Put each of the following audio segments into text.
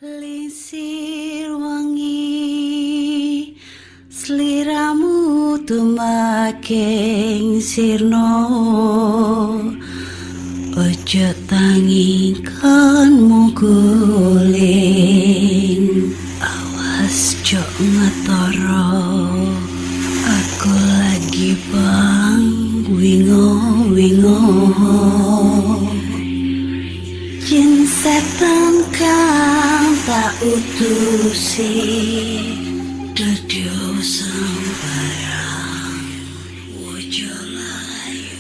Lisir wangi sliramu tumaking sirno ojo tangi kanmu guling awas jok ngetoro aku lagi bang wingo jin setan kang tak utusi dedio sembarang wojo layu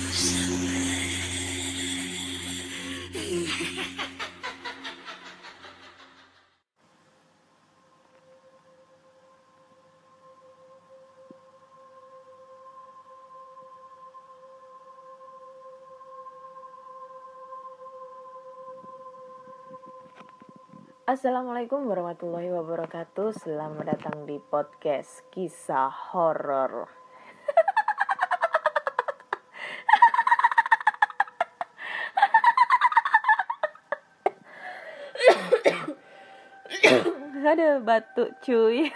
Assalamualaikum warahmatullahi wabarakatuh. Selamat datang di podcast kisah horor. Ada batuk cuy.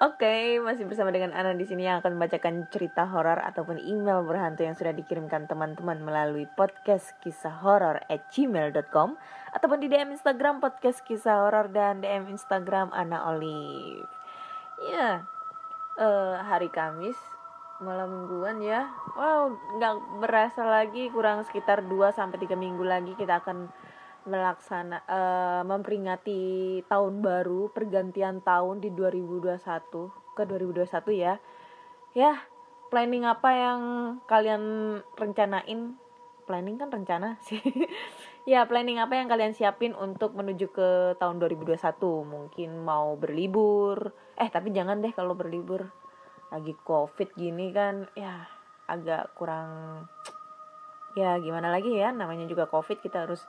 Oke, masih bersama dengan Ana di sini yang akan membacakan cerita horor ataupun email berhantu yang sudah dikirimkan teman-teman melalui podcast kisah horor@gmail.com ataupun di DM Instagram podcast kisah horor dan DM Instagram Ana Olive. Ya, hari Kamis malam mingguan ya. Wow, nggak berasa lagi, kurang sekitar 2-3 minggu lagi kita akan memperingati tahun baru, pergantian tahun di 2021 ke 2021 ya. Ya, planning apa yang kalian rencanain? Planning kan rencana sih. Ya, planning apa yang kalian siapin untuk menuju ke tahun 2021? Mungkin mau berlibur. Tapi jangan deh kalau berlibur. Lagi Covid gini kan, ya agak kurang. Ya, gimana lagi ya, namanya juga Covid, kita harus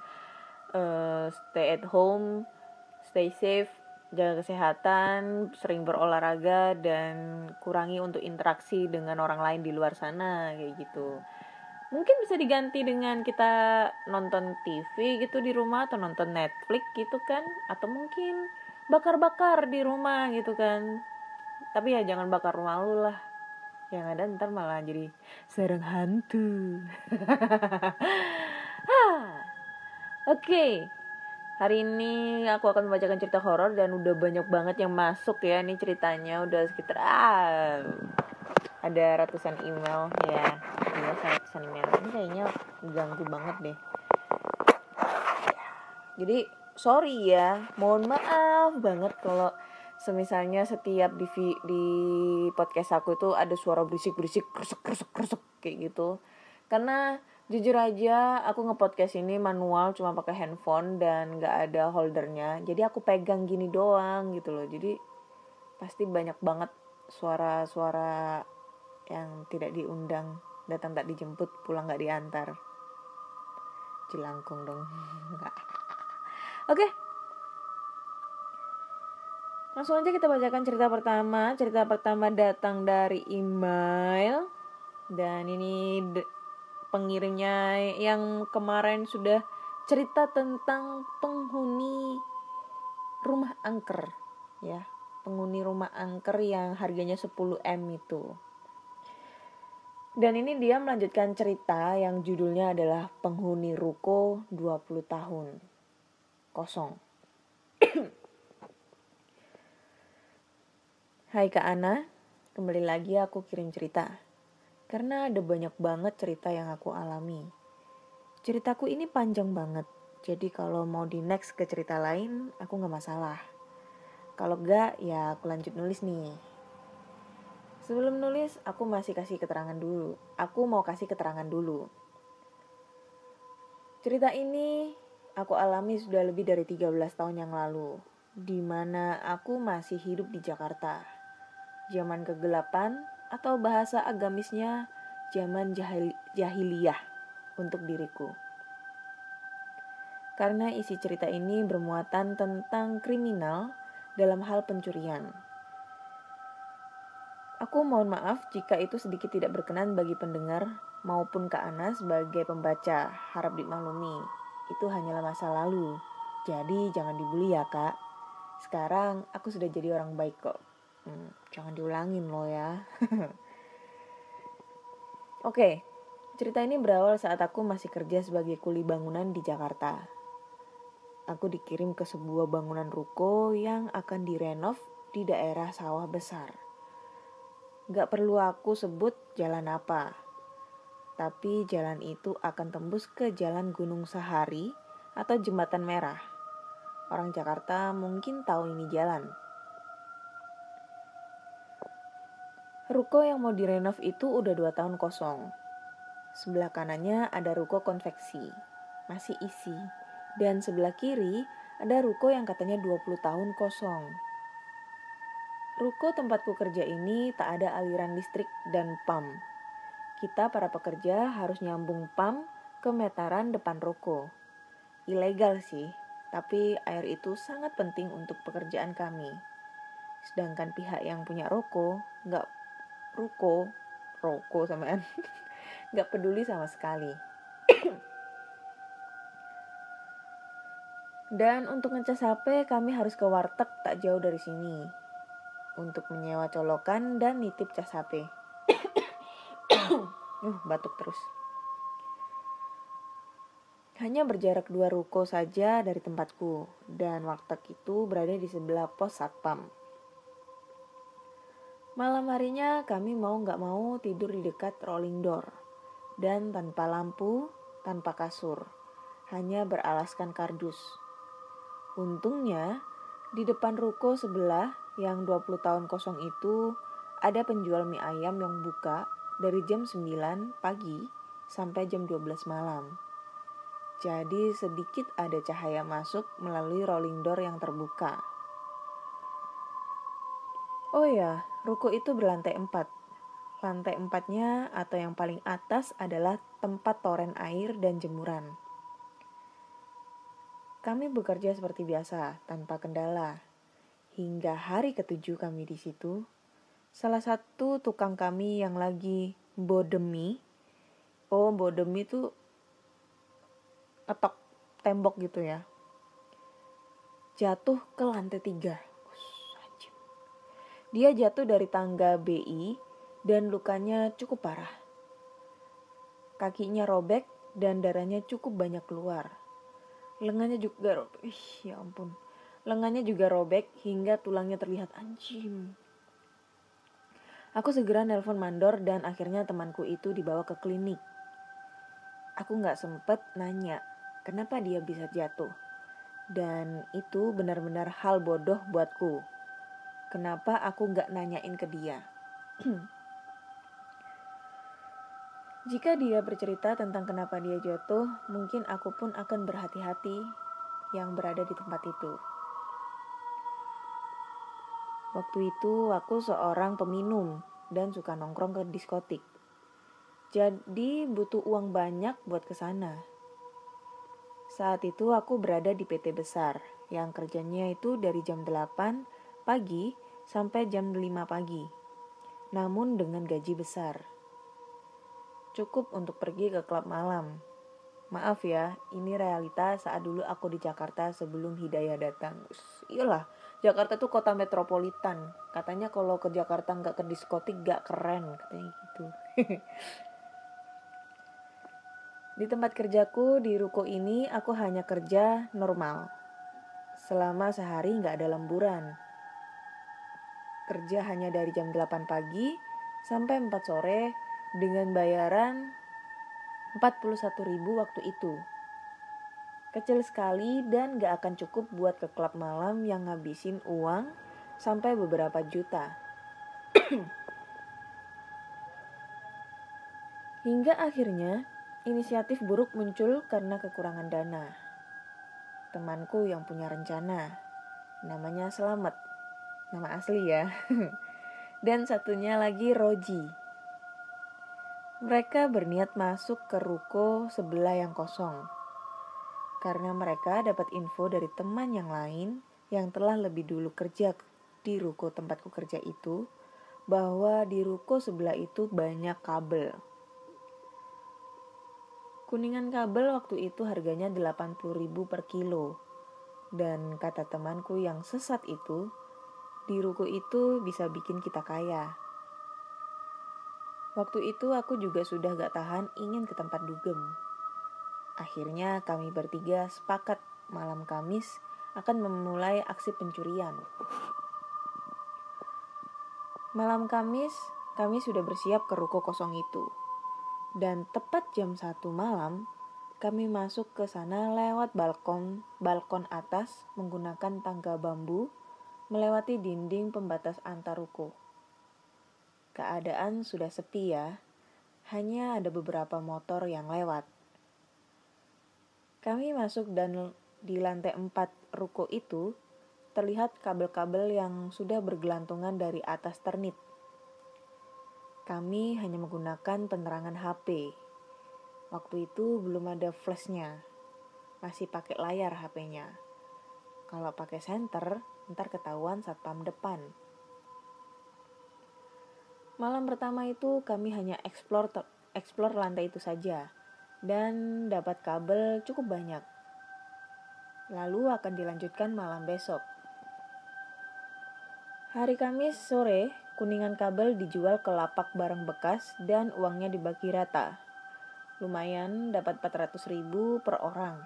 stay at home, stay safe, jaga kesehatan, sering berolahraga, dan kurangi untuk interaksi dengan orang lain di luar sana, kayak gitu. Mungkin bisa diganti dengan kita nonton TV gitu di rumah, atau nonton Netflix gitu kan, atau mungkin bakar-bakar di rumah gitu kan. Tapi ya jangan bakar rumah lu lah, yang ada ntar malah jadi sarang hantu. Oke. Hari ini aku akan membacakan cerita horor dan udah banyak banget yang masuk ya. Ini ceritanya udah sekitar ada ratusan email ya. Iya, ratusan email. Ini kayaknya ganggu banget deh. Jadi sorry ya, mohon maaf banget kalau semisalnya setiap di podcast aku itu ada suara berisik-berisik, kresek kayak gitu. Karena jujur aja aku nge-podcast ini manual, cuma pakai handphone dan gak ada holdernya. Jadi aku pegang gini doang gitu loh. Jadi pasti banyak banget suara-suara yang tidak diundang, datang tak dijemput, pulang gak diantar. Cilangkung dong. Oke. Langsung aja kita bacakan cerita pertama. Cerita pertama datang dari email. Dan ini pengirimnya yang kemarin sudah cerita tentang penghuni rumah angker ya. Penghuni rumah angker yang harganya 10M itu. Dan ini dia melanjutkan cerita yang judulnya adalah penghuni ruko 20 tahun kosong. Hai Kak Ana, kembali lagi aku kirim cerita. Karena ada banyak banget cerita yang aku alami. Ceritaku ini panjang banget. Jadi kalau mau di next ke cerita lain, aku gak masalah. Kalau enggak, ya aku lanjut nulis nih. Sebelum nulis, aku mau kasih keterangan dulu. Cerita ini aku alami sudah lebih dari 13 tahun yang lalu. Di mana aku masih hidup di Jakarta. Zaman kegelapan atau bahasa agamisnya zaman jahiliyah untuk diriku. Karena isi cerita ini bermuatan tentang kriminal dalam hal pencurian. Aku mohon maaf jika itu sedikit tidak berkenan bagi pendengar maupun Kak Ana sebagai pembaca, harap dimaklumi. Itu hanyalah masa lalu. Jadi jangan dibully ya kak. Sekarang aku sudah jadi orang baik kok. Jangan diulangin loh ya. Oke, cerita ini berawal saat aku masih kerja sebagai kuli bangunan di Jakarta. Aku dikirim ke sebuah bangunan ruko yang akan direnov di daerah sawah besar. Gak perlu aku sebut jalan apa, tapi jalan itu akan tembus ke Jalan Gunung Sahari atau Jembatan Merah. Orang Jakarta mungkin tahu ini jalan. Ruko yang mau direnov itu udah 2 tahun kosong. Sebelah kanannya ada ruko konveksi, masih isi. Dan sebelah kiri ada ruko yang katanya 20 tahun kosong. Ruko tempatku kerja ini tak ada aliran listrik dan pam. Kita para pekerja harus nyambung pam ke meteran depan ruko. Ilegal sih, tapi air itu sangat penting untuk pekerjaan kami. Sedangkan pihak yang punya ruko samaan, nggak peduli sama sekali. Dan untuk ngecas HP kami harus ke warteg tak jauh dari sini untuk menyewa colokan dan nitip cas HP. Batuk terus. Hanya berjarak 2 ruko saja dari tempatku dan warteg itu berada di sebelah pos satpam. Malam harinya kami mau gak mau tidur di dekat rolling door dan tanpa lampu, tanpa kasur, hanya beralaskan kardus. Untungnya, di depan ruko sebelah yang 20 tahun kosong itu ada penjual mie ayam yang buka dari jam 9 pagi sampai jam 12 malam. Jadi sedikit ada cahaya masuk melalui rolling door yang terbuka. Oh ya, ruko itu berlantai 4. Lantai 4-nya atau yang paling atas adalah tempat toren air dan jemuran. Kami bekerja seperti biasa, tanpa kendala. Hingga hari ke-7 kami di situ, salah satu tukang kami yang lagi bodemi itu ketok tembok gitu ya, jatuh ke lantai 3. Dia jatuh dari tangga BI dan lukanya cukup parah. Kakinya robek dan darahnya cukup banyak keluar. Lengannya juga robek. Lengannya juga robek hingga tulangnya terlihat anjing. Aku segera nelpon mandor dan akhirnya temanku itu dibawa ke klinik. Aku gak sempet nanya kenapa dia bisa jatuh. Dan itu benar-benar hal bodoh buatku. Kenapa aku gak nanyain ke dia? Jika dia bercerita tentang kenapa dia jatuh, mungkin aku pun akan berhati-hati yang berada di tempat itu. Waktu itu aku seorang peminum dan suka nongkrong ke diskotik. Jadi butuh uang banyak buat kesana. Saat itu aku berada di PT besar yang kerjanya itu dari jam 8 pagi sampai jam 5 pagi. Namun dengan gaji besar. Cukup untuk pergi ke klub malam. Maaf ya, ini realita saat dulu aku di Jakarta sebelum Hidayah datang. Iyalah, Jakarta tuh kota metropolitan. Katanya kalau ke Jakarta gak ke diskotik gak keren, katanya gitu. Di tempat kerjaku di ruko ini aku hanya kerja normal. Selama sehari gak ada lemburan. Kerja hanya dari jam 8 pagi sampai 4 sore dengan bayaran 41.000 waktu itu. Kecil sekali dan gak akan cukup buat ke klub malam yang ngabisin uang sampai beberapa juta. Hingga akhirnya inisiatif buruk muncul karena kekurangan dana. Temanku yang punya rencana, namanya Slamet, nama asli ya. Dan satunya lagi Roji. Mereka berniat masuk ke ruko sebelah yang kosong. Karena mereka dapat info dari teman yang lain yang telah lebih dulu kerja di ruko tempatku kerja itu, bahwa di ruko sebelah itu banyak kabel. Kuningan kabel waktu itu harganya 80.000 per kilo. Dan kata temanku yang sesat itu, di ruko itu bisa bikin kita kaya. Waktu itu aku juga sudah gak tahan ingin ke tempat dugem. Akhirnya kami bertiga sepakat malam Kamis akan memulai aksi pencurian. Malam Kamis, kami sudah bersiap ke ruko kosong itu. Dan tepat jam 1 malam, kami masuk ke sana lewat balkon atas menggunakan tangga bambu, melewati dinding pembatas antar ruko. Keadaan sudah sepi ya, hanya ada beberapa motor yang lewat. Kami masuk dan di lantai 4 ruko itu terlihat kabel-kabel yang sudah bergelantungan dari atas ternit. Kami hanya menggunakan penerangan HP. Waktu itu belum ada flashnya, masih pakai layar HP-nya. Kalau pakai senter, ntar ketahuan satpam depan. Malam pertama itu kami hanya explore lantai itu saja dan dapat kabel cukup banyak. Lalu akan dilanjutkan malam besok. Hari Kamis sore, kuningan kabel dijual ke lapak barang bekas dan uangnya dibagi rata. Lumayan dapat 400.000 per orang.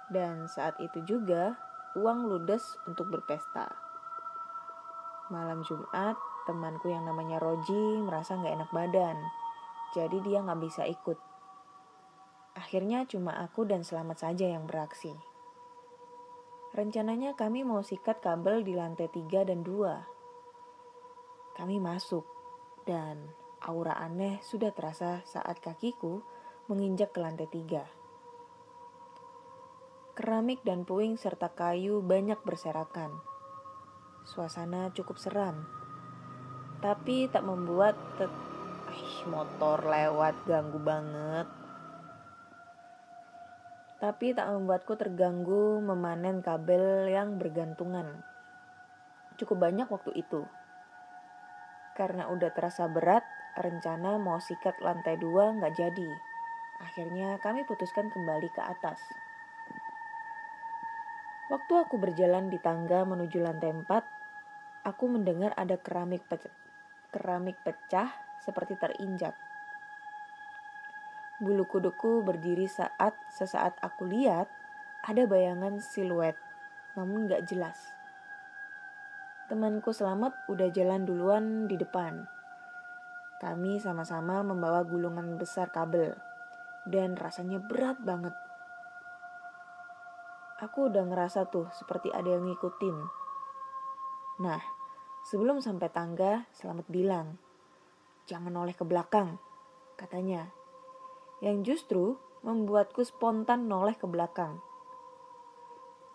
Dan saat itu juga uang ludes untuk berpesta. Malam Jumat, temanku yang namanya Roji merasa gak enak badan. Jadi dia gak bisa ikut. Akhirnya cuma aku dan Selamat saja yang beraksi. Rencananya kami mau sikat kabel di lantai 3 dan 2. Kami masuk dan aura aneh sudah terasa saat kakiku menginjak ke lantai 3. Keramik dan puing serta kayu banyak berserakan. Suasana cukup seram. Tapi tak membuat motor lewat ganggu banget. Tapi tak membuatku terganggu memanen kabel yang bergantungan. Cukup banyak waktu itu. Karena udah terasa berat, rencana mau sikat lantai 2 gak jadi. Akhirnya kami putuskan kembali ke atas. Waktu aku berjalan di tangga menuju lantai 4, aku mendengar ada keramik pecah seperti terinjak. Bulu kuduku berdiri sesaat aku lihat ada bayangan siluet, namun gak jelas. Temanku Selamat udah jalan duluan di depan. Kami sama-sama membawa gulungan besar kabel, dan rasanya berat banget. Aku udah ngerasa tuh seperti ada yang ngikutin. Nah, sebelum sampai tangga, Selamat bilang, "Jangan noleh ke belakang," katanya. Yang justru membuatku spontan noleh ke belakang.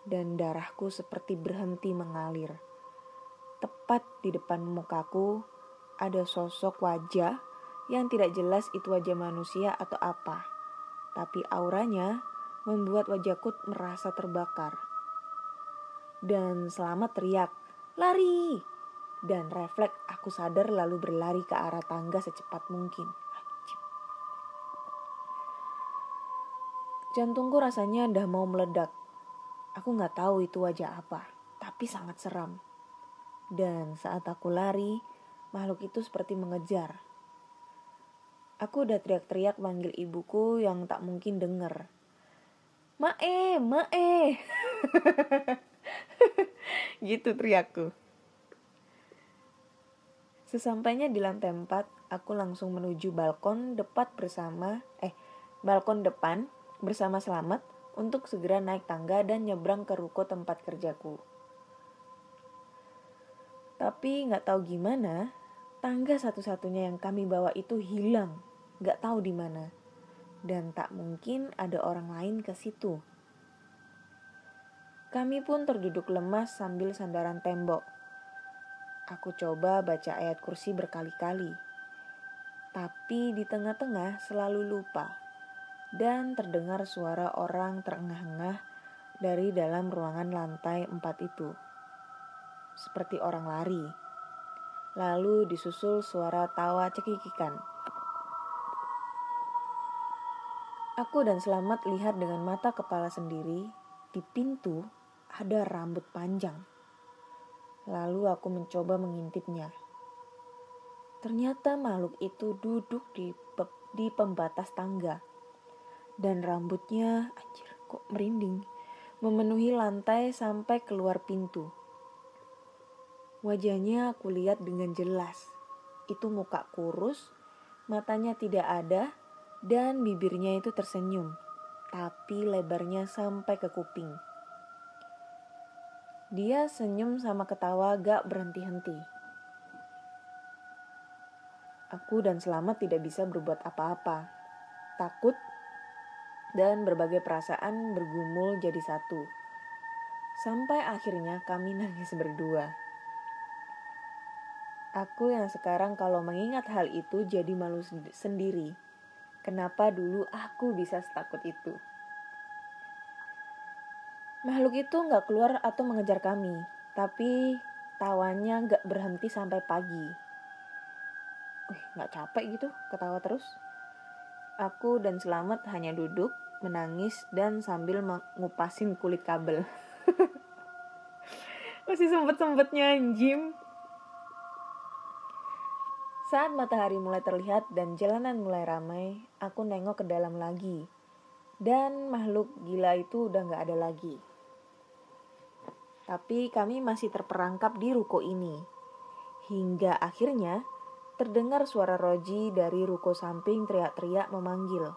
Dan darahku seperti berhenti mengalir. Tepat di depan mukaku ada sosok wajah yang tidak jelas itu wajah manusia atau apa. Tapi auranya membuat wajahku merasa terbakar. Dan Selamat teriak, "Lari!" Dan refleks aku sadar lalu berlari ke arah tangga secepat mungkin. Jantungku rasanya udah mau meledak. Aku gak tahu itu wajah apa, tapi sangat seram. Dan saat aku lari, makhluk itu seperti mengejar. Aku udah teriak-teriak manggil ibuku yang tak mungkin dengar. "Mae, Mae!" Gitu teriakku. Sesampainya di lantai 4, aku langsung menuju balkon depan bersama Selamat untuk segera naik tangga dan nyebrang ke ruko tempat kerjaku. Tapi gak tahu gimana, tangga satu-satunya yang kami bawa itu hilang, gak tahu di mana. Dan tak mungkin ada orang lain ke situ. Kami pun terduduk lemas sambil sandaran tembok. Aku coba baca ayat kursi berkali-kali. Tapi di tengah-tengah selalu lupa. Dan terdengar suara orang terengah-engah dari dalam ruangan lantai 4 itu. Seperti orang lari. Lalu disusul suara tawa cekikikan. Aku dan Selamat lihat dengan mata kepala sendiri, di pintu ada rambut panjang. Lalu aku mencoba mengintipnya. Ternyata makhluk itu duduk di pembatas tangga. Dan rambutnya, anjir kok merinding, memenuhi lantai sampai keluar pintu. Wajahnya aku lihat dengan jelas. Itu muka kurus, matanya tidak ada, dan bibirnya itu tersenyum, tapi lebarnya sampai ke kuping. Dia senyum sama ketawa gak berhenti-henti. Aku dan Selamat tidak bisa berbuat apa-apa. Takut dan berbagai perasaan bergumul jadi satu. Sampai akhirnya kami nangis berdua. Aku yang sekarang kalau mengingat hal itu jadi malu sendiri. Kenapa dulu aku bisa setakut itu? Makhluk itu gak keluar atau mengejar kami, tapi tawanya gak berhenti sampai pagi. Gak capek gitu ketawa terus? Aku dan Selamat hanya duduk, menangis, dan sambil ngupasin kulit kabel. Masih sempet-sempetnya anjim. Saat matahari mulai terlihat dan jalanan mulai ramai, aku nengok ke dalam lagi. Dan makhluk gila itu udah gak ada lagi. Tapi kami masih terperangkap di ruko ini. Hingga akhirnya terdengar suara Roji dari ruko samping teriak-teriak memanggil.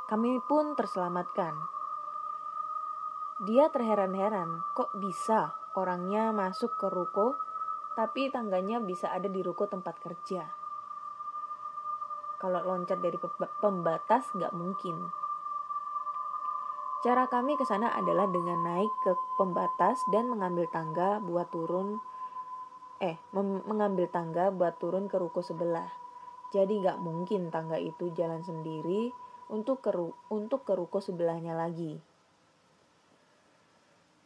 Kami pun terselamatkan. Dia terheran-heran, kok bisa orangnya masuk ke ruko, tapi tangganya bisa ada di ruko tempat kerja. Kalau loncat dari pembatas nggak mungkin. Cara kami ke sana adalah dengan naik ke pembatas dan mengambil tangga buat turun ke ruko sebelah. Jadi gak mungkin tangga itu jalan sendiri untuk ke ruko sebelahnya lagi.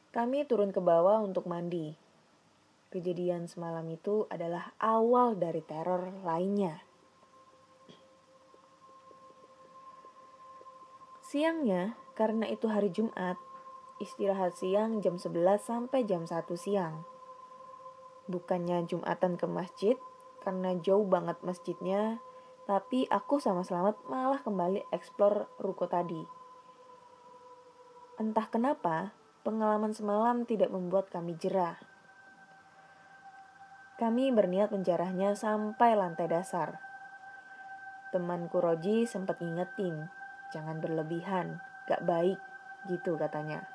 Kami turun ke bawah untuk mandi. Kejadian semalam itu adalah awal dari teror lainnya. Siangnya, karena itu hari Jumat, istirahat siang jam 11 sampai jam 1 siang. Bukannya Jumatan ke masjid, karena jauh banget masjidnya, tapi aku sama Selamat malah kembali eksplor ruko tadi. Entah kenapa, pengalaman semalam tidak membuat kami jerah. Kami berniat menjarahnya sampai lantai dasar. Temanku Roji sempat ngingetin, jangan berlebihan, gak baik, gitu katanya.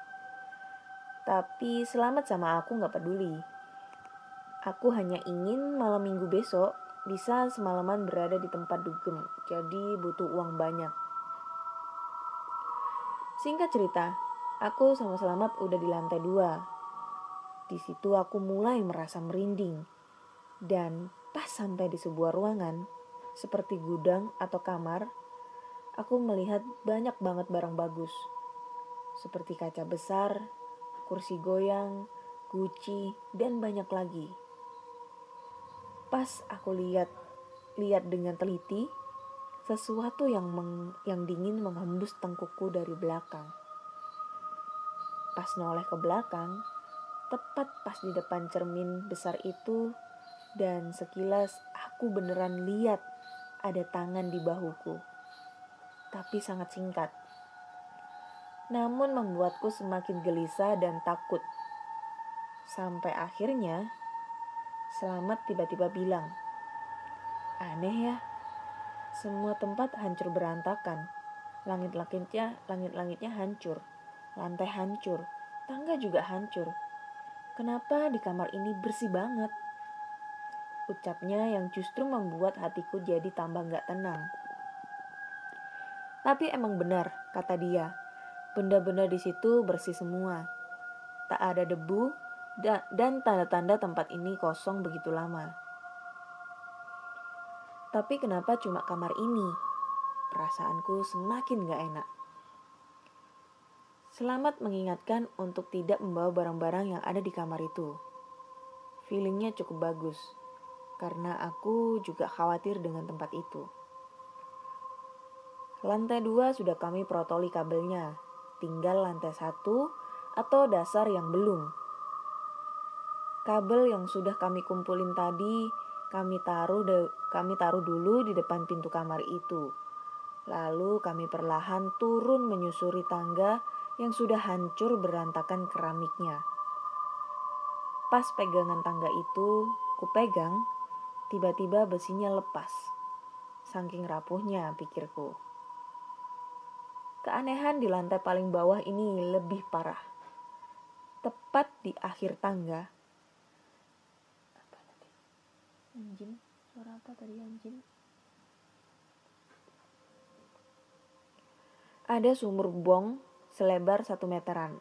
Tapi Selamat sama aku gak peduli. Aku hanya ingin malam minggu besok bisa semalaman berada di tempat dugem, jadi butuh uang banyak. Singkat cerita, aku sama Selamat udah di lantai 2. Di situ aku mulai merasa merinding. Dan pas sampai di sebuah ruangan, seperti gudang atau kamar, aku melihat banyak banget barang bagus. Seperti kaca besar, kursi goyang, guci, dan banyak lagi. Pas aku lihat dengan teliti, sesuatu yang dingin menghembus tengkukku dari belakang. Pas noleh ke belakang, tepat pas di depan cermin besar itu, dan sekilas aku beneran lihat ada tangan di bahuku. Tapi sangat singkat. Namun membuatku semakin gelisah dan takut. Sampai akhirnya Selamat tiba-tiba bilang, aneh ya, semua tempat hancur berantakan. Langit-langitnya hancur, lantai hancur, tangga juga hancur. Kenapa di kamar ini bersih banget? Ucapnya yang justru membuat hatiku jadi tambah gak tenang. Tapi emang benar, kata dia, benda-benda di situ bersih semua. Tak ada debu, dan tanda-tanda tempat ini kosong begitu lama. Tapi kenapa cuma kamar ini? Perasaanku semakin gak enak. Selamat mengingatkan untuk tidak membawa barang-barang yang ada di kamar itu. Feelingnya cukup bagus, karena aku juga khawatir dengan tempat itu. Lantai 2 sudah kami protoli kabelnya. Tinggal lantai 1 atau dasar yang belum. Kabel yang sudah kami kumpulin tadi kami taruh dulu di depan pintu kamar itu. Lalu kami perlahan turun menyusuri tangga yang sudah hancur berantakan keramiknya. Pas pegangan tangga itu kupegang, tiba-tiba besinya lepas. Saking rapuhnya, pikirku. Keanehan di lantai paling bawah ini lebih parah. Tepat di akhir tangga. Apa tadi? Anjing? Suara apa tadi anjing? Ada sumur bong selebar 1 meteran.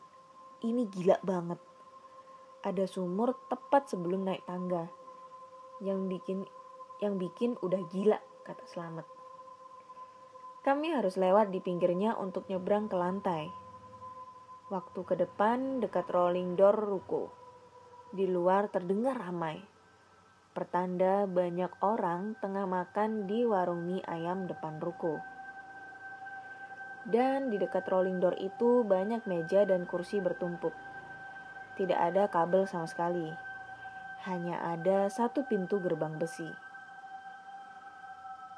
Ini gila banget. Ada sumur tepat sebelum naik tangga. Yang bikin udah gila, kata Slamet. Kami harus lewat di pinggirnya untuk nyebrang ke lantai. Waktu ke depan dekat rolling door ruko. Di luar terdengar ramai. Pertanda banyak orang tengah makan di warung mie ayam depan ruko. Dan di dekat rolling door itu banyak meja dan kursi bertumpuk. Tidak ada kabel sama sekali. Hanya ada satu pintu gerbang besi.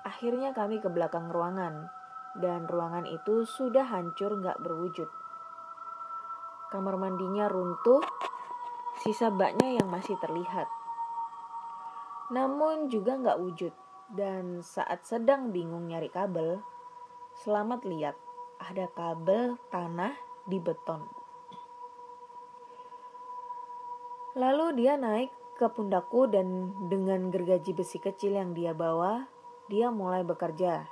Akhirnya kami ke belakang ruangan. Dan ruangan itu sudah hancur gak berwujud. Kamar mandinya runtuh, sisa baknya yang masih terlihat. Namun juga gak wujud. Dan saat sedang bingung nyari kabel, Slamet lihat ada kabel tanah di beton. Lalu dia naik ke pundakku dan dengan gergaji besi kecil yang dia bawa, dia mulai bekerja.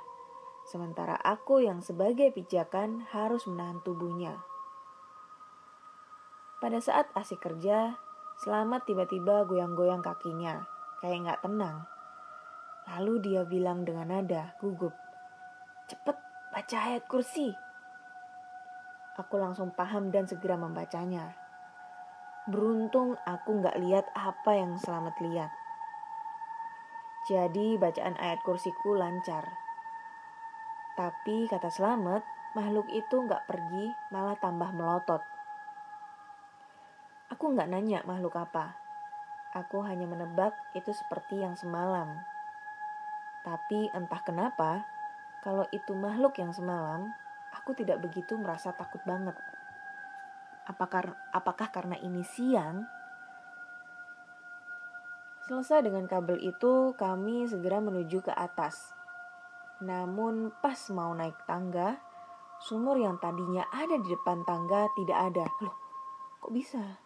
Sementara aku yang sebagai pijakan harus menahan tubuhnya. Pada saat asik kerja, Slamet tiba-tiba goyang-goyang kakinya, kayak gak tenang. Lalu dia bilang dengan nada gugup, "Cepet baca ayat kursi." Aku langsung paham dan segera membacanya. Beruntung aku gak lihat apa yang Slamet lihat. Jadi bacaan ayat kursiku lancar. Tapi kata Slamet, makhluk itu gak pergi, malah tambah melotot. Aku gak nanya makhluk apa. Aku hanya menebak itu seperti yang semalam. Tapi entah kenapa, kalau itu makhluk yang semalam, aku tidak begitu merasa takut banget. Apakah karena ini siang? Selesai dengan kabel itu, kami segera menuju ke atas. Namun pas mau naik tangga, sumur yang tadinya ada di depan tangga tidak ada. Loh, kok bisa?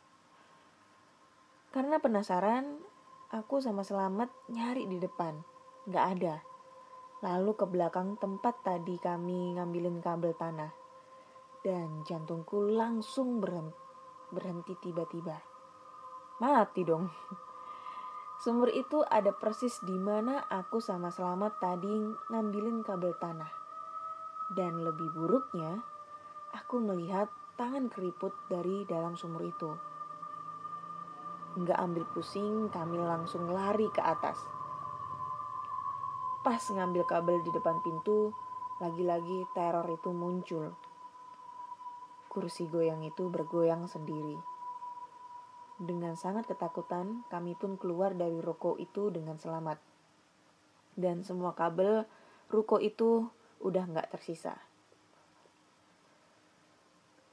Karena penasaran, aku sama Slamet nyari di depan. Gak ada. Lalu ke belakang tempat tadi kami ngambilin kabel tanah. Dan jantungku langsung berhenti tiba-tiba. Mati dong. Sumur itu ada persis di mana aku sama Slamet tadi ngambilin kabel tanah. Dan lebih buruknya, aku melihat tangan keriput dari dalam sumur itu. Nggak ambil pusing, kami langsung lari ke atas. Pas ngambil kabel di depan pintu, lagi-lagi teror itu muncul. Kursi goyang itu bergoyang sendiri. Dengan sangat ketakutan, kami pun keluar dari ruko itu dengan selamat. Dan semua kabel ruko itu udah gak tersisa.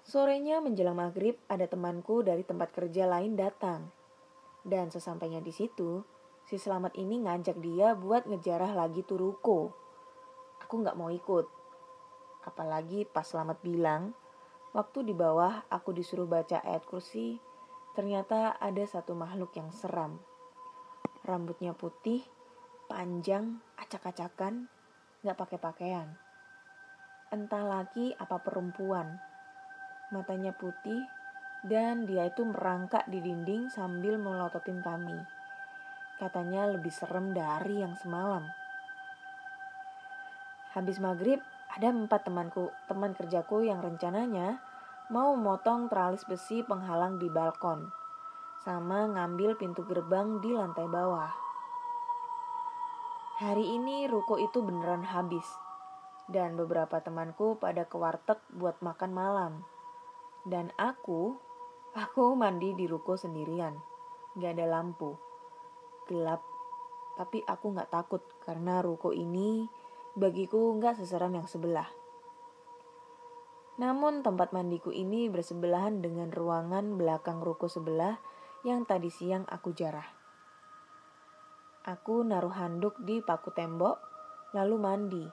Sorenya menjelang maghrib, ada temanku dari tempat kerja lain datang. Dan sesampainya di situ, si Slamet ini ngajak dia buat ngejarah lagi tuh ruko. Aku gak mau ikut. Apalagi pas Slamet bilang, waktu di bawah aku disuruh baca ayat kursi, ternyata ada satu makhluk yang seram. Rambutnya putih, panjang, acak-acakan, gak pakai pakaian. Entah laki apa perempuan. Matanya putih, dan dia itu merangkak di dinding sambil melototin kami. Katanya lebih serem dari yang semalam. Habis maghrib, ada 4 teman kerjaku yang rencananya mau motong teralis besi penghalang di balkon, sama ngambil pintu gerbang di lantai bawah. Hari ini ruko itu beneran habis, dan beberapa temanku pada ke warteg buat makan malam. Dan aku Aku mandi di ruko sendirian. Gak ada lampu. Gelap. Tapi aku gak takut karena ruko ini bagiku gak seseram yang sebelah. Namun tempat mandiku ini bersebelahan dengan ruangan belakang ruko sebelah yang tadi siang aku jarah. Aku naruh handuk di paku tembok, lalu mandi.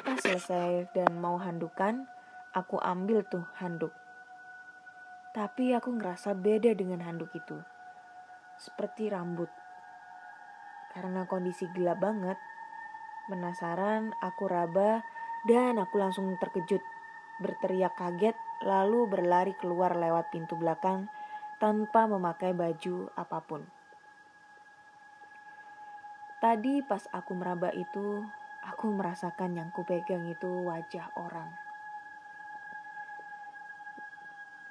Pas selesai dan mau handukan, aku ambil tuh handuk. Tapi aku ngerasa beda dengan handuk itu. Seperti rambut. Karena kondisi gelap banget, penasaran aku raba dan aku langsung terkejut. Berteriak kaget lalu berlari keluar lewat pintu belakang tanpa memakai baju apapun. Tadi pas aku meraba itu, aku merasakan yang kupegang itu wajah orang.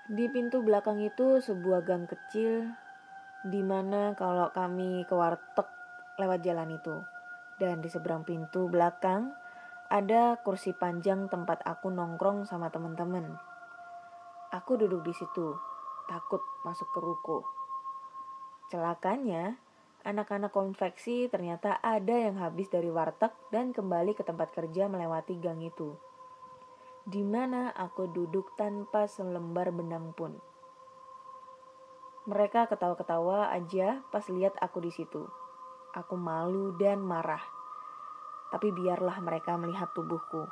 Di pintu belakang itu sebuah gang kecil, di mana kalau kami ke warteg lewat jalan itu. Dan di seberang pintu belakang ada kursi panjang tempat aku nongkrong sama teman-teman. Aku duduk di situ, takut masuk ke ruko. Celakanya, anak-anak konveksi ternyata ada yang habis dari warteg dan kembali ke tempat kerja melewati gang itu, di mana aku duduk tanpa selembar benang pun. Mereka ketawa-ketawa aja pas lihat aku di situ. Aku malu dan marah. Tapi biarlah mereka melihat tubuhku.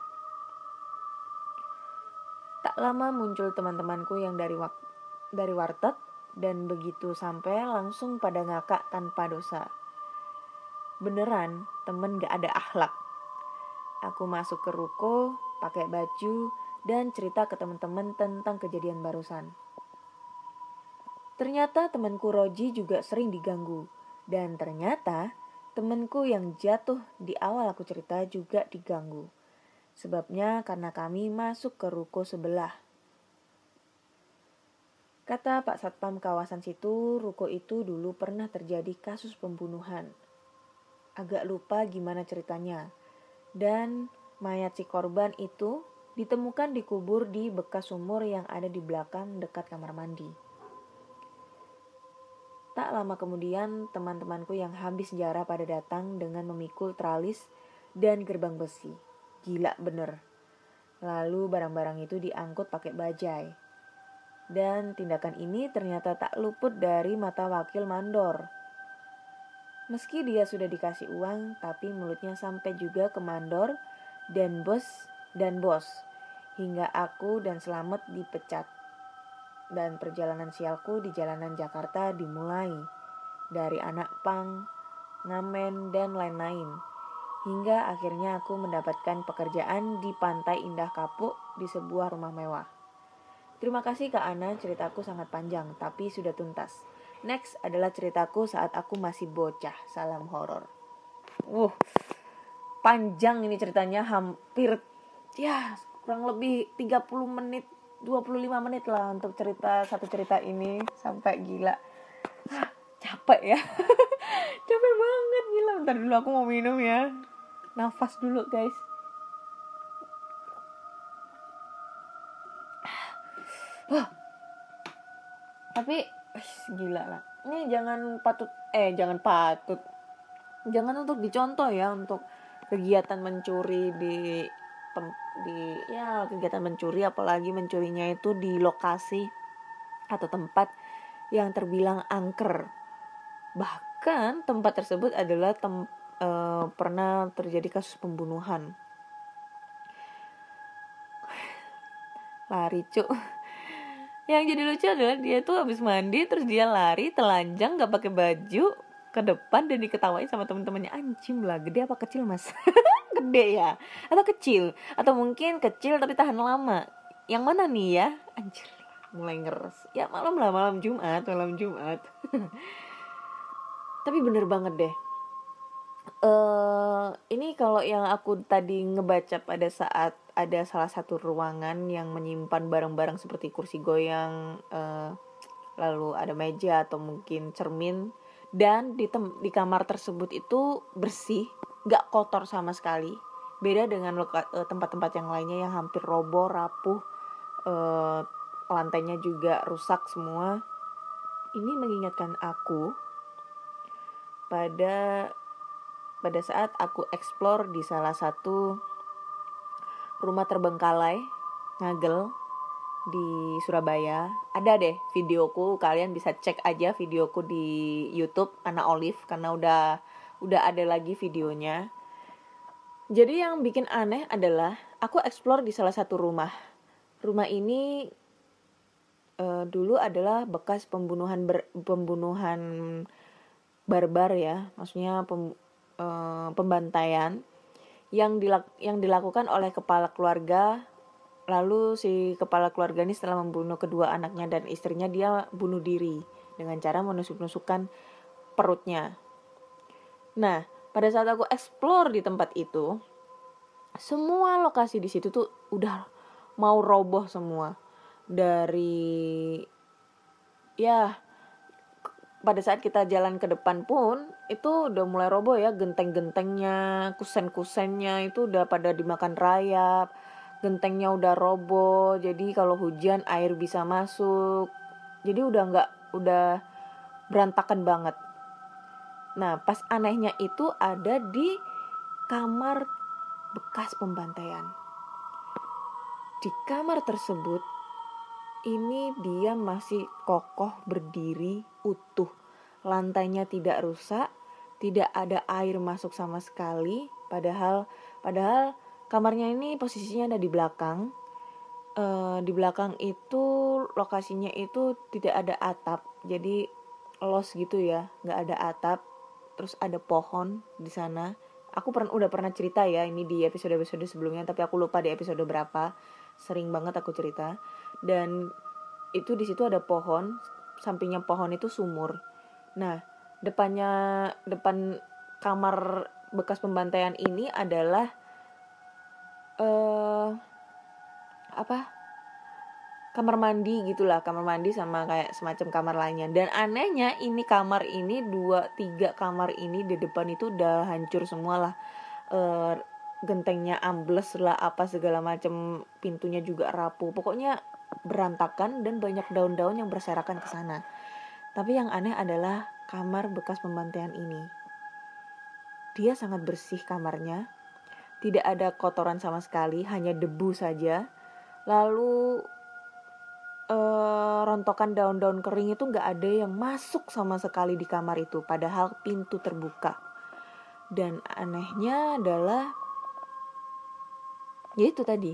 Tak lama muncul teman-temanku yang dari warteg dan begitu sampai langsung pada ngakak tanpa dosa. Beneran, temen gak ada akhlak. Aku masuk ke ruko, pakai baju, dan cerita ke teman-teman tentang kejadian barusan. Ternyata temanku Roji juga sering diganggu. Dan ternyata temanku yang jatuh di awal aku cerita juga diganggu. Sebabnya karena kami masuk ke ruko sebelah. Kata Pak Satpam kawasan situ, ruko itu dulu pernah terjadi kasus pembunuhan. Agak lupa gimana ceritanya. Dan mayat si korban itu ditemukan dikubur di bekas sumur yang ada di belakang dekat kamar mandi. Tak lama kemudian, teman-temanku yang habis jarah pada datang dengan memikul tralis dan gerbang besi. Gila bener. Lalu barang-barang itu diangkut pakai bajai. Dan tindakan ini ternyata tak luput dari mata wakil mandor. Meski dia sudah dikasih uang, tapi mulutnya sampai juga ke mandor dan bos. Hingga aku dan Slamet dipecat. Dan perjalanan sialku di jalanan Jakarta dimulai dari anak pang, ngamen, dan lain-lain. Hingga akhirnya aku mendapatkan pekerjaan di Pantai Indah Kapuk di sebuah rumah mewah. Terima kasih Kak Ana, ceritaku sangat panjang tapi sudah tuntas. Next adalah ceritaku saat aku masih bocah. Salam horor. Panjang ini ceritanya, hampir kurang lebih 30 menit 25 menit lah untuk satu cerita ini. Sampai gila. Capek ya. Capek banget, gila. Bentar dulu aku mau minum ya. Nafas dulu guys. Tapi gila lah. Ini jangan untuk dicontoh ya, untuk kegiatan mencuri kegiatan mencuri, apalagi mencurinya itu di lokasi atau tempat yang terbilang angker. Bahkan tempat tersebut adalah pernah terjadi kasus pembunuhan. Lari cuk. Yang jadi lucu adalah dia tuh habis mandi terus dia lari telanjang gak pakai baju ke depan dan diketawain sama teman-temannya. Anjing lah, gede apa kecil mas? Gede ya, atau kecil, atau mungkin kecil tapi tahan lama. Yang mana nih ya? Anjir, mulai ngeres. Ya malam Jumat. Tapi bener banget deh. Ini kalau yang aku tadi ngebaca pada saat ada salah satu ruangan yang menyimpan barang-barang seperti kursi goyang, lalu ada meja atau mungkin cermin, dan di kamar tersebut itu bersih, gak kotor sama sekali. Beda dengan tempat-tempat yang lainnya yang hampir roboh, rapuh, lantainya juga rusak semua. Ini mengingatkan aku pada saat aku explore di salah satu rumah terbengkalai ngagel di Surabaya. Ada deh videoku, kalian bisa cek aja videoku di YouTube Ana Olive karena udah ada lagi videonya. Jadi yang bikin aneh adalah aku explore di salah satu rumah. Rumah ini dulu adalah bekas pembunuhan barbar ya, maksudnya pembantaian yang dilakukan oleh kepala keluarga. Lalu si kepala keluarga ini setelah membunuh kedua anaknya dan istrinya, dia bunuh diri dengan cara menusuk-nusukkan perutnya. Nah, pada saat aku explore di tempat itu, semua lokasi di situ tuh udah mau roboh semua. Dari ya pada saat kita jalan ke depan pun itu udah mulai roboh ya, genteng-gentengnya, kusen-kusennya itu udah pada dimakan rayap. Gentengnya udah roboh, jadi kalau hujan air bisa masuk. Jadi udah berantakan banget. Nah, pas anehnya itu ada di kamar bekas pembantaian. Di kamar tersebut, ini dia masih kokoh berdiri utuh. Lantainya tidak rusak, tidak ada air masuk sama sekali. Padahal kamarnya ini posisinya ada di belakang. Di belakang itu lokasinya itu tidak ada atap, jadi los gitu ya, nggak ada atap. Terus ada pohon di sana. Aku udah pernah cerita ya ini di episode sebelumnya, tapi aku lupa di episode berapa. Sering banget aku cerita. Dan itu di situ ada pohon, sampingnya pohon itu sumur. Nah, depan kamar bekas pembantaian ini adalah kamar mandi gitulah, kamar mandi sama kayak semacam kamar lainnya. Dan anehnya ini kamar ini 2-3 kamar ini di depan itu udah hancur semua lah. Gentengnya ambles lah, apa segala macam, pintunya juga rapuh. Pokoknya berantakan dan banyak daun-daun yang berserakan ke sana. Tapi yang aneh adalah kamar bekas pembantaian ini. Dia sangat bersih kamarnya. Tidak ada kotoran sama sekali, hanya debu saja. Lalu rontokan daun-daun kering itu gak ada yang masuk sama sekali di kamar itu, padahal pintu terbuka. Dan anehnya adalah ya itu tadi,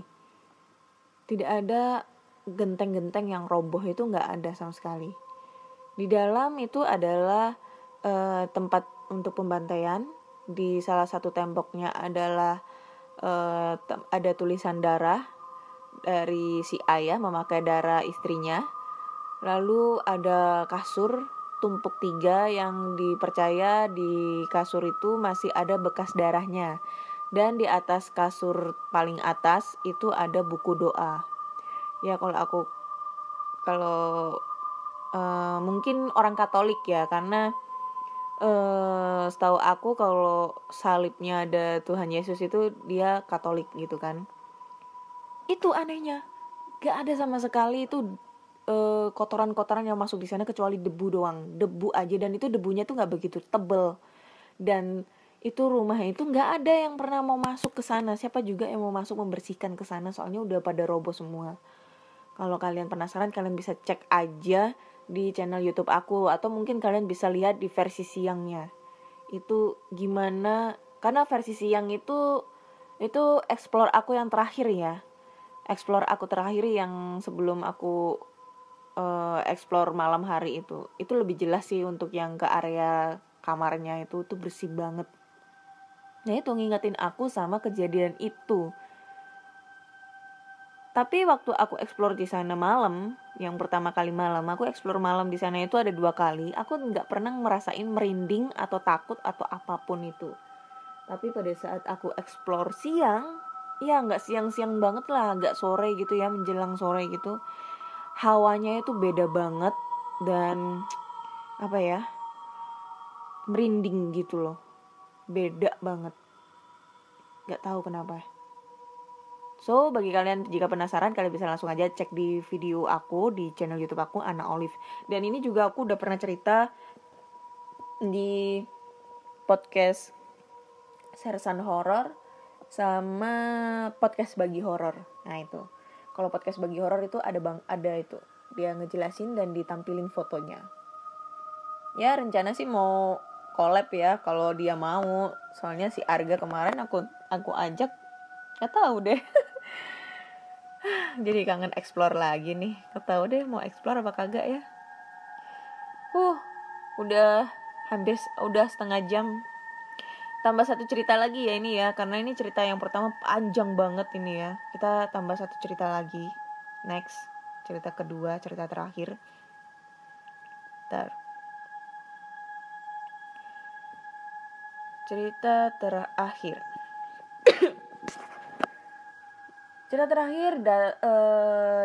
tidak ada genteng-genteng yang roboh, itu gak ada sama sekali. Di dalam itu adalah tempat untuk pembantaian. Di salah satu temboknya adalah ada tulisan darah dari si ayah memakai darah istrinya. Lalu ada kasur tumpuk 3 yang dipercaya di kasur itu masih ada bekas darahnya. Dan di atas kasur paling atas itu ada buku doa. Ya kalau mungkin orang Katolik ya, karena setahu aku kalau salibnya ada Tuhan Yesus itu dia Katolik gitu kan. Itu anehnya, gak ada sama sekali itu kotoran-kotoran yang masuk di sana kecuali debu doang, debu aja. Dan itu debunya tuh nggak begitu tebel. Dan itu rumah itu nggak ada yang pernah mau masuk ke sana. Siapa juga yang mau masuk membersihkan ke sana, soalnya udah pada roboh semua. Kalau kalian penasaran, kalian bisa cek aja di channel YouTube aku, atau mungkin kalian bisa lihat di versi siangnya. Itu gimana? Karena versi siang itu explore aku yang terakhir ya. Explore aku terakhir yang sebelum aku explore malam hari itu lebih jelas sih. Untuk yang ke area kamarnya itu tuh bersih banget. Nah itu ngingetin aku sama kejadian itu. Tapi waktu aku explore di sana malam, yang pertama kali malam, aku explore malam di sana itu ada 2 kali. Aku nggak pernah merasain merinding atau takut atau apapun itu. Tapi pada saat aku explore siang, ya nggak siang-siang banget lah, agak sore gitu ya, menjelang sore gitu. Hawanya itu beda banget dan apa ya, merinding gitu loh, beda banget, nggak tahu kenapa. So, bagi kalian jika penasaran, kalian bisa langsung aja cek di video aku, di channel YouTube aku, Anna Olive. Dan ini juga aku udah pernah cerita di podcast Sersan Horor sama podcast Bagi Horor. Nah itu, kalau podcast Bagi Horor itu ada itu, dia ngejelasin dan ditampilin fotonya. Ya rencana sih mau collab ya, kalau dia mau. Soalnya si Arga kemarin aku ajak, nggak tahu deh. Jadi kangen explore lagi nih. Gak tahu deh mau explore apa kagak ya. Udah udah setengah jam. Tambah satu cerita lagi ya ini ya, karena ini cerita yang pertama panjang banget ini ya. Kita tambah satu cerita lagi. Next, cerita kedua, cerita terakhir. Cerita terakhir. Cerita terakhir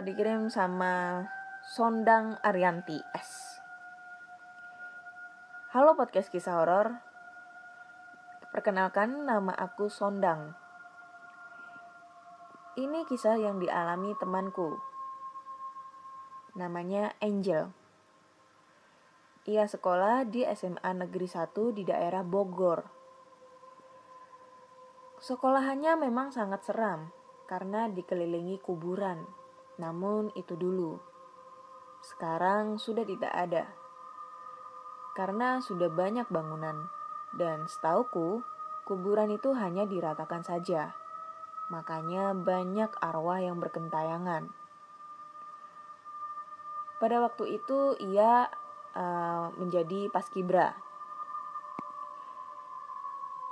dikirim sama Sondang Arianti S. Halo podcast kisah horor. Perkenalkan, nama aku Sondang. Ini kisah yang dialami temanku. Namanya Angel. Ia sekolah di SMA Negeri 1 di daerah Bogor. Sekolahannya memang sangat seram karena dikelilingi kuburan. Namun itu dulu. Sekarang sudah tidak ada. Karena sudah banyak bangunan. Dan setauku, kuburan itu hanya diratakan saja. Makanya banyak arwah yang berkentayangan. Pada waktu itu ia menjadi paskibra.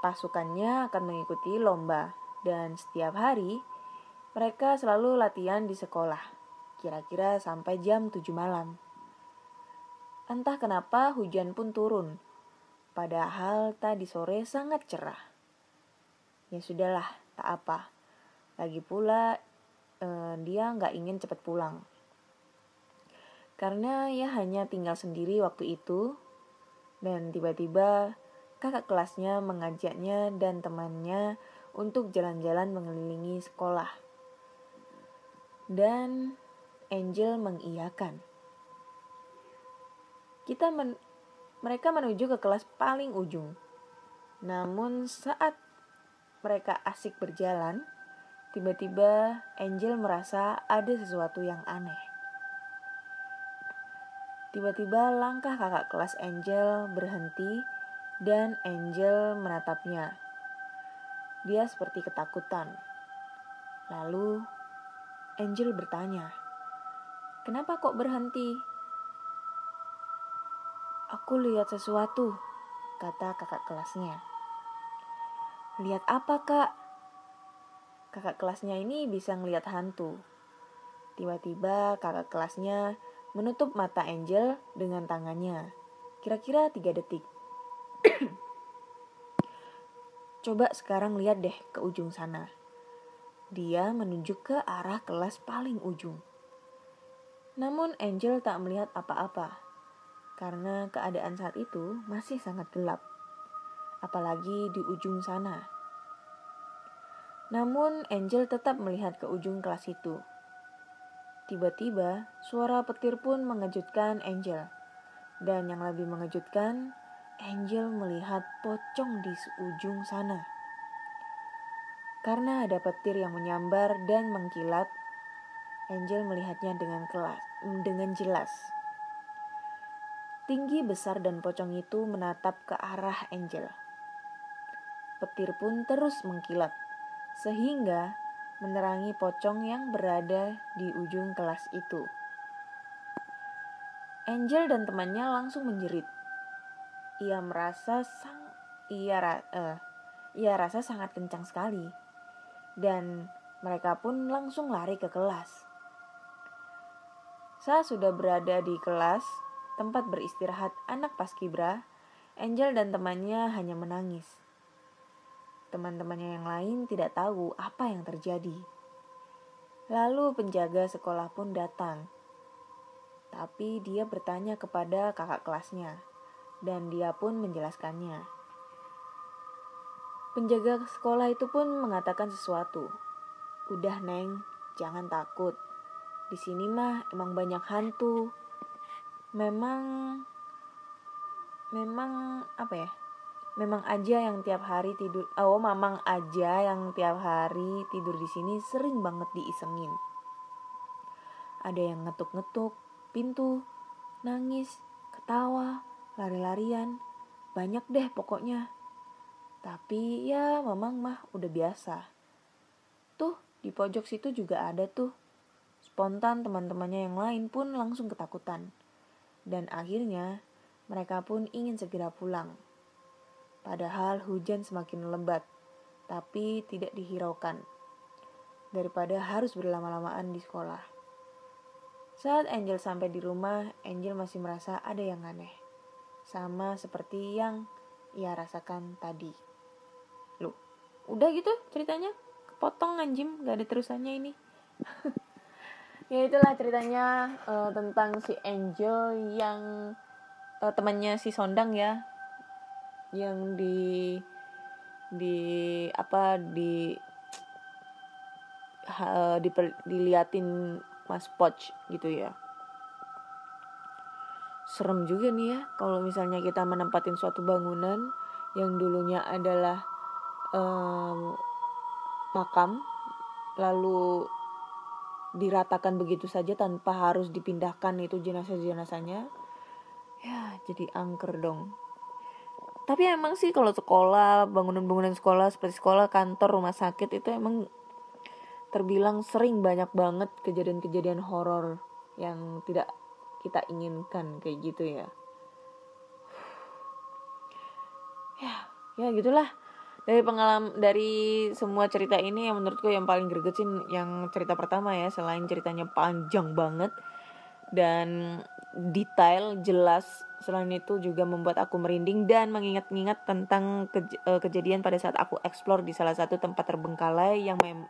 Pasukannya akan mengikuti lomba. Dan setiap hari mereka selalu latihan di sekolah. Kira-kira sampai jam 7 malam. Entah kenapa hujan pun turun. Padahal tadi sore sangat cerah. Ya sudahlah, tak apa. Lagi pula dia gak ingin cepat pulang. Karena ia hanya tinggal sendiri waktu itu. Dan tiba-tiba kakak kelasnya mengajaknya dan temannya untuk jalan-jalan mengelilingi sekolah. Dan Angel mengiyakan. Mereka menuju ke kelas paling ujung. Namun saat mereka asik berjalan, tiba-tiba Angel merasa ada sesuatu yang aneh. Tiba-tiba langkah kakak kelas Angel berhenti dan Angel menatapnya. Dia seperti ketakutan. Lalu Angel bertanya, "Kenapa kok berhenti?" "Aku lihat sesuatu," kata kakak kelasnya. "Lihat apa, Kak?" Kakak kelasnya ini bisa ngelihat hantu. Tiba-tiba kakak kelasnya menutup mata Angel dengan tangannya. Kira-kira 3 detik. "Coba sekarang lihat deh ke ujung sana." Dia menunjuk ke arah kelas paling ujung. Namun Angel tak melihat apa-apa. Karena keadaan saat itu masih sangat gelap. Apalagi di ujung sana. Namun Angel tetap melihat ke ujung kelas itu. Tiba-tiba suara petir pun mengejutkan Angel. Dan yang lebih mengejutkan, Angel melihat pocong di ujung sana. Karena ada petir yang menyambar dan mengkilat, Angel melihatnya dengan jelas. Tinggi, besar, dan pocong itu menatap ke arah Angel. Petir pun terus mengkilat, sehingga menerangi pocong yang berada di ujung kelas itu. Angel dan temannya langsung menjerit. Ia rasa sangat kencang sekali. Dan mereka pun langsung lari ke kelas. Saat sudah berada di kelas, tempat beristirahat anak paskibra, Angel dan temannya hanya menangis. Teman-temannya yang lain tidak tahu apa yang terjadi. Lalu penjaga sekolah pun datang. Tapi dia bertanya kepada kakak kelasnya, dan dia pun menjelaskannya. Penjaga sekolah itu pun mengatakan sesuatu. Udah Neng, jangan takut. Di sini mah emang banyak hantu. Memang apa ya? Memang aja yang tiap hari tidur. Mamang aja yang tiap hari tidur di sini sering banget diisengin. Ada yang ngetuk-ngetuk pintu, nangis, ketawa, lari-larian. Banyak deh pokoknya. Tapi ya mamang mah udah biasa. Tuh di pojok situ juga ada tuh. Spontan teman-temannya yang lain pun langsung ketakutan. Dan akhirnya mereka pun ingin segera pulang. Padahal hujan semakin lebat, tapi tidak dihiraukan. Daripada harus berlama-lamaan di sekolah. Saat Angel sampai di rumah, Angel masih merasa ada yang aneh. Sama seperti yang ia rasakan tadi. Loh, udah gitu ceritanya? Kepotong anjim, gak ada terusannya ini. Ya itulah ceritanya tentang si Angel yang temannya si Sondang ya, yang diliatin Mas Poch gitu ya. Serem juga nih ya kalau misalnya kita menempatin suatu bangunan yang dulunya adalah makam, lalu diratakan begitu saja tanpa harus dipindahkan itu jenazah-jenazahnya. Ya jadi angker dong. Tapi emang sih kalau sekolah, bangunan-bangunan sekolah seperti sekolah, kantor, rumah sakit itu emang terbilang sering banyak banget kejadian-kejadian horor yang tidak kita inginkan kayak gitu ya. Ya gitulah. Dari semua cerita ini yang menurutku yang paling gregetin yang cerita pertama ya, selain ceritanya panjang banget dan detail jelas, selain itu juga membuat aku merinding dan mengingat-ingat tentang kejadian pada saat aku explore di salah satu tempat terbengkalai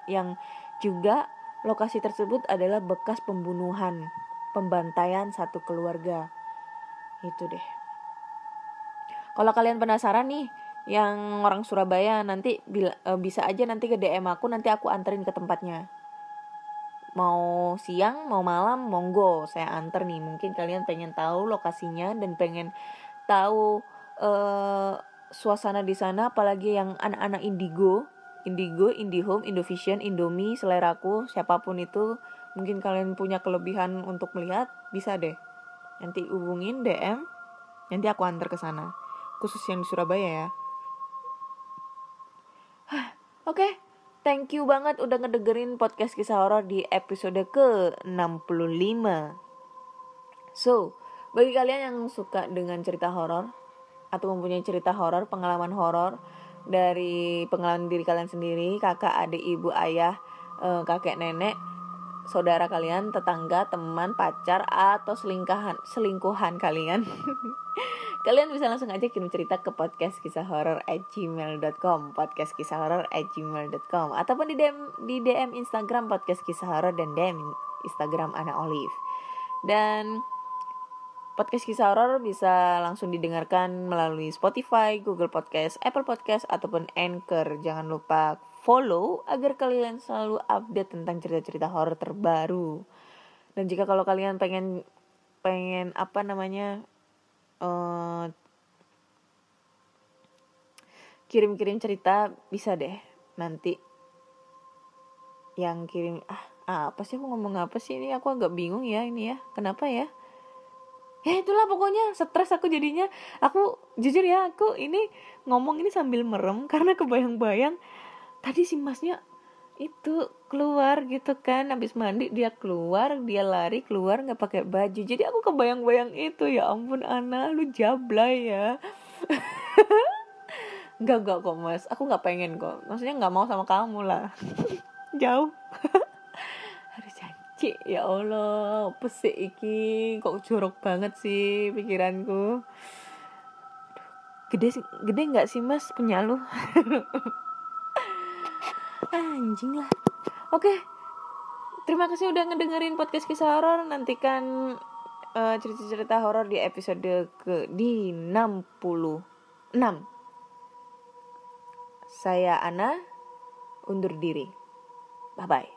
yang juga lokasi tersebut adalah bekas pembantaian satu keluarga. Itu deh. Kalau kalian penasaran nih yang orang Surabaya, nanti bisa aja nanti ke DM aku, nanti aku anterin ke tempatnya. Mau siang, mau malam, monggo saya anter nih. Mungkin kalian pengen tahu lokasinya dan pengen tahu suasana di sana, apalagi yang anak-anak Indigo, Indihome, Indovision, Indomie, seleraku, siapapun itu, mungkin kalian punya kelebihan untuk melihat, bisa deh. Nanti hubungin DM, nanti aku anter ke sana. Khusus yang di Surabaya ya. Oke. Thank you banget udah ngedengerin podcast kisah horor di episode ke-65. So, bagi kalian yang suka dengan cerita horor atau mempunyai cerita horor, pengalaman horor dari pengalaman diri kalian sendiri, kakak, adik, ibu, ayah, kakek, nenek, saudara kalian, tetangga, teman, pacar, atau selingkuhan kalian, kalian bisa langsung aja kirim cerita ke podcastkisahhoror@gmail.com, podcastkisahhoror@gmail.com, ataupun di DM Instagram podcast kisah horor dan DM Instagram Ana Olive. Dan podcast kisah horor bisa langsung didengarkan melalui Spotify, Google Podcast, Apple Podcast, ataupun Anchor. Jangan lupa follow agar kalian selalu update tentang cerita-cerita horor terbaru. Dan jika kalau kalian pengen kirim-kirim cerita, bisa deh nanti yang kirim apa sih aku ngomong apa sih ini, aku agak bingung ya ini ya, kenapa ya. Ya itulah pokoknya stres aku jadinya. Aku jujur ya, aku ini ngomong ini sambil merem karena kebayang-bayang tadi si masnya itu keluar gitu kan, habis mandi dia keluar, dia lari keluar nggak pakai baju. Jadi aku kebayang-bayang itu. Ya ampun Ana, lu jablay ya. Enggak kok mas, aku nggak pengen kok, maksudnya nggak mau sama kamu lah. Jauh. Harus janji. Ya Allah, apa sih iki, kok jorok banget sih pikiranku. Gede nggak sih mas punya lu? Anjing lah. Oke. Terima kasih udah ngedengerin podcast kisah horor. Nantikan cerita-cerita horor di episode di 66. Saya Ana undur diri. Bye-bye.